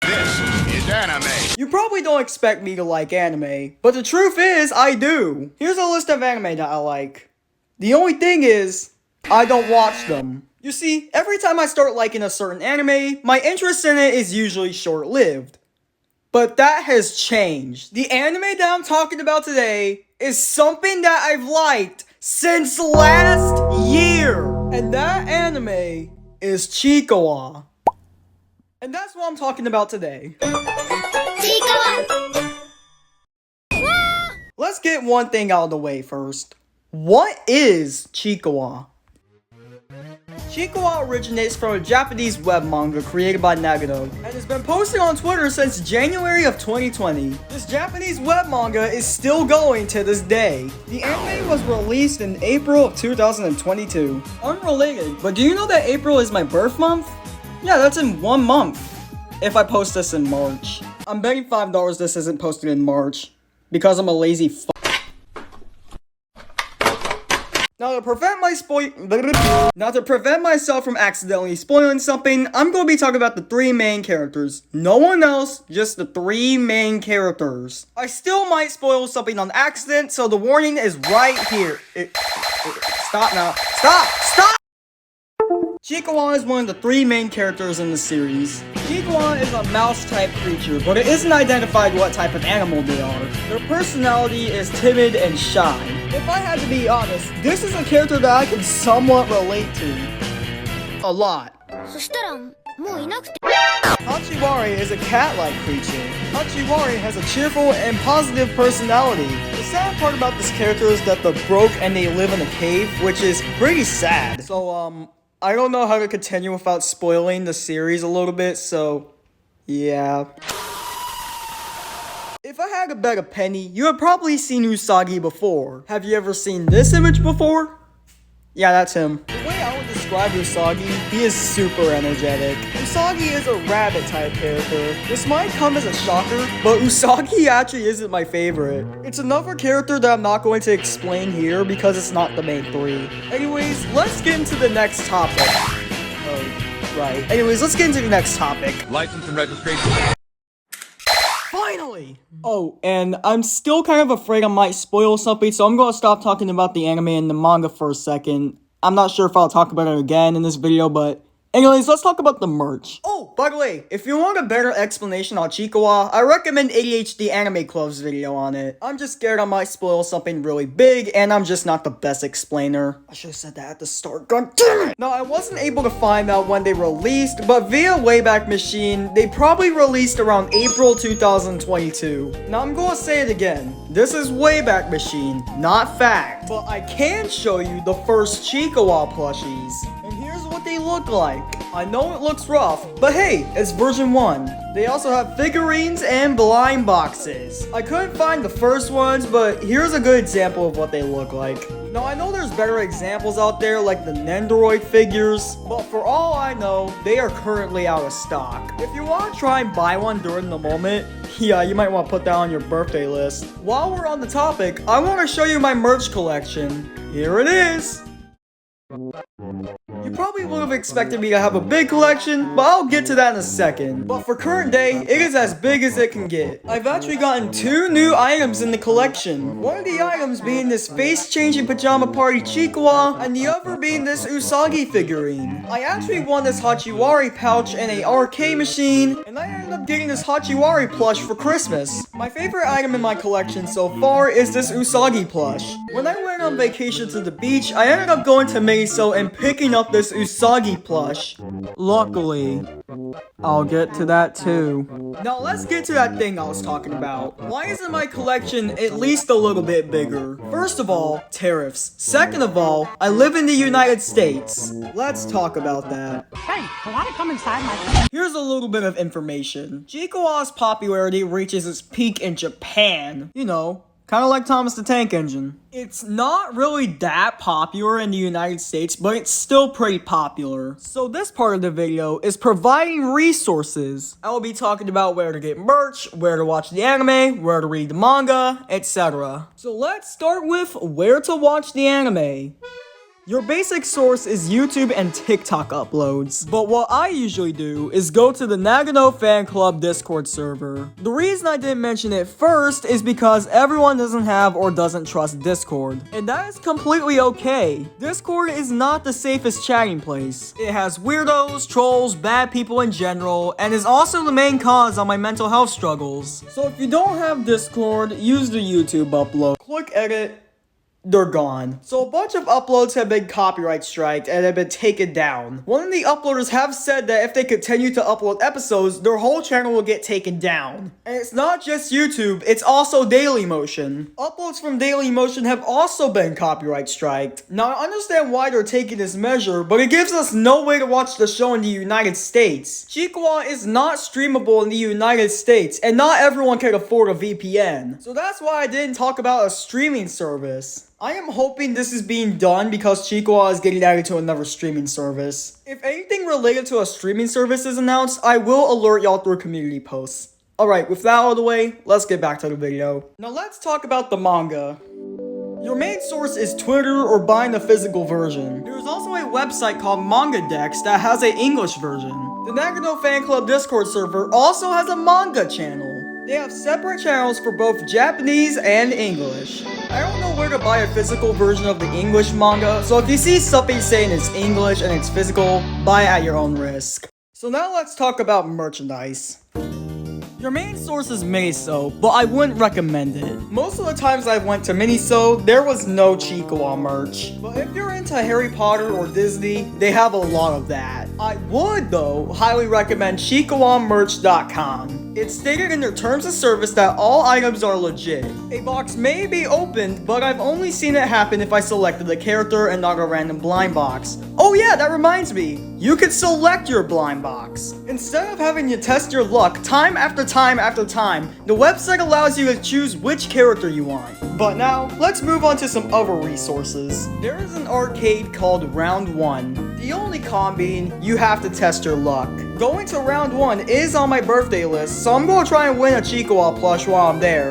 This is anime. You probably don't expect me to like anime, but the truth is, I do. Here's a list of anime that I like. The only thing is, I don't watch them. You see, every time I start liking a certain anime, my interest in it is usually short-lived. But that has changed. The anime that I'm talking about today is something that I've liked since last year. And that anime is Chico. And that's what I'm talking about today. Let's get one thing out of the way first. What is Chico? Chico originates from a Japanese web manga created by Nagano and has been posted on Twitter since January of 2020. This Japanese web manga is still going to this day. The anime was released in April of 2022. Unrelated, but do you know that April is my birth month? Yeah, that's in 1 month. If I post this in March. I'm betting $5 this isn't posted in March. Because I'm a lazy f***. Now to prevent myself from accidentally spoiling something, I'm going to be talking about the 3 main characters. No one else, just the 3 main characters. I still might spoil something on accident, so the warning is right here. Stop now. Stop! Chico is one of the 3 main characters in the series. Chico is a mouse-type creature, but it isn't identified what type of animal they are. Their personality is timid and shy. If I had to be honest, this is a character that I can somewhat relate to. A lot. Hachiwari is a cat-like creature. Hachiwari has a cheerful and positive personality. The sad part about this character is that they're broke and they live in a cave, which is pretty sad. So, I don't know how to continue without spoiling the series a little bit, so yeah. If I had to bet a penny, you have probably seen Usagi before. Have you ever seen this image before? Yeah, that's him. The way I would describe Usagi, he is super energetic. Usagi is a rabbit type character. This might come as a shocker, but Usagi actually isn't my favorite. It's another character that I'm not going to explain here because it's not the main 3. Anyways, let's get into the next topic. Oh, right. Anyways, let's get into the next topic. License and registration. Finally! Oh, and I'm still kind of afraid I might spoil something, so I'm going to stop talking about the anime and the manga for a second. I'm not sure if I'll talk about it again in this video, but anyways, let's talk about the merch. Oh, by the way, if you want a better explanation on Chico, I recommend ADHD Anime Club's video on it. I'm just scared I might spoil something really big, and I'm just not the best explainer. I should have said that at the start, god damn it! Now, I wasn't able to find out when they released, but via Wayback Machine, they probably released around April 2022. Now, I'm gonna say it again. This is Wayback Machine, not fact. But I can show you the first Chico plushies. And here's what they look like. I know it looks rough, but hey, it's version 1. They also have figurines and blind boxes. I couldn't find the first ones, but here's a good example of what they look like. Now, I know there's better examples out there like the Nendoroid figures, but for all I know, they are currently out of stock. If you want to try and buy one during the moment, yeah, you might want to put that on your birthday list. While we're on the topic, I want to show you my merch collection. Here it is. You probably would have expected me to have a big collection, but I'll get to that in a second. But for current day, it is as big as it can get. I've actually gotten 2 new items in the collection. One of the items being this face-changing pajama party Chico, and the other being this Usagi figurine. I actually won this Hachiwari pouch and a arcade machine, and I ended up getting this Hachiwari plush for Christmas. My favorite item in my collection so far is this Usagi plush. When I went on vacation to the beach, I ended up going to Meiso and picking up this Usagi plush. Luckily, I'll get to that too. Now let's get to that thing I was talking about. Why isn't my collection at least a little bit bigger? First of all, tariffs. Second of all, I live in the United States. Let's talk about that. Hey, I want to come inside my... Here's a little bit of information. Chico's popularity reaches its peak in Japan. You know, kind of like Thomas the Tank Engine. It's not really that popular in the United States, but it's still pretty popular. So this part of the video is providing resources. I will be talking about where to get merch, where to watch the anime, where to read the manga, etc. So let's start with where to watch the anime. Your basic source is YouTube and TikTok uploads, but what I usually do is go to the Nagano Fan Club Discord server. The reason I didn't mention it first is because everyone doesn't have or doesn't trust Discord, and that is completely okay. Discord is not the safest chatting place. It has weirdos, trolls, bad people in general, and is also the main cause of my mental health struggles. So if you don't have Discord, use the YouTube upload. Click edit. They're gone. So a bunch of uploads have been copyright striked and have been taken down. One of the uploaders have said that if they continue to upload episodes, their whole channel will get taken down. And it's not just YouTube, it's also Dailymotion. Uploads from Dailymotion have also been copyright striked. Now I understand why they're taking this measure, but it gives us no way to watch the show in the United States. Chico is not streamable in the United States, and not everyone can afford a VPN. So that's why I didn't talk about a streaming service. I am hoping this is being done because Chico is getting added to another streaming service. If anything related to a streaming service is announced, I will alert y'all through community posts. Alright, with that out of the way, let's get back to the video. Now let's talk about the manga. Your main source is Twitter or buying the physical version. There is also a website called Manga Dex that has an English version. The Nagano Fan Club Discord server also has a manga channel. They have separate channels for both Japanese and English. I don't know where to buy a physical version of the English manga, so if you see something saying it's English and it's physical, buy it at your own risk. So now let's talk about merchandise. Your main source is Miniso, but I wouldn't recommend it. Most of the times I went to Miniso, there was no Chico merch. But if you're into Harry Potter or Disney, they have a lot of that. I would, though, highly recommend chicoonmerch.com. It's stated in their terms of service that all items are legit. A box may be opened, but I've only seen it happen if I selected a character and not a random blind box. Oh yeah, that reminds me. You could select your blind box. Instead of having to test your luck time after time after time, the website allows you to choose which character you want. But now, let's move on to some other resources. There is an arcade called Round 1. The only con being, you have to test your luck. Going to Round 1 is on my birthday list, so I'm gonna try and win a Chico plush while I'm there.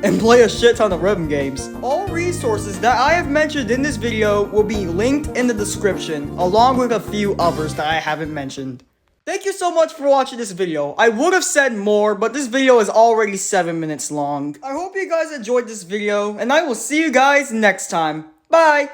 And play a shit ton of rhythm games. All resources that I have mentioned in this video will be linked in the description, along with a few others that I haven't mentioned. Thank you so much for watching this video. I would have said more, but this video is already 7 minutes long. I hope you guys enjoyed this video, and I will see you guys next time. Bye!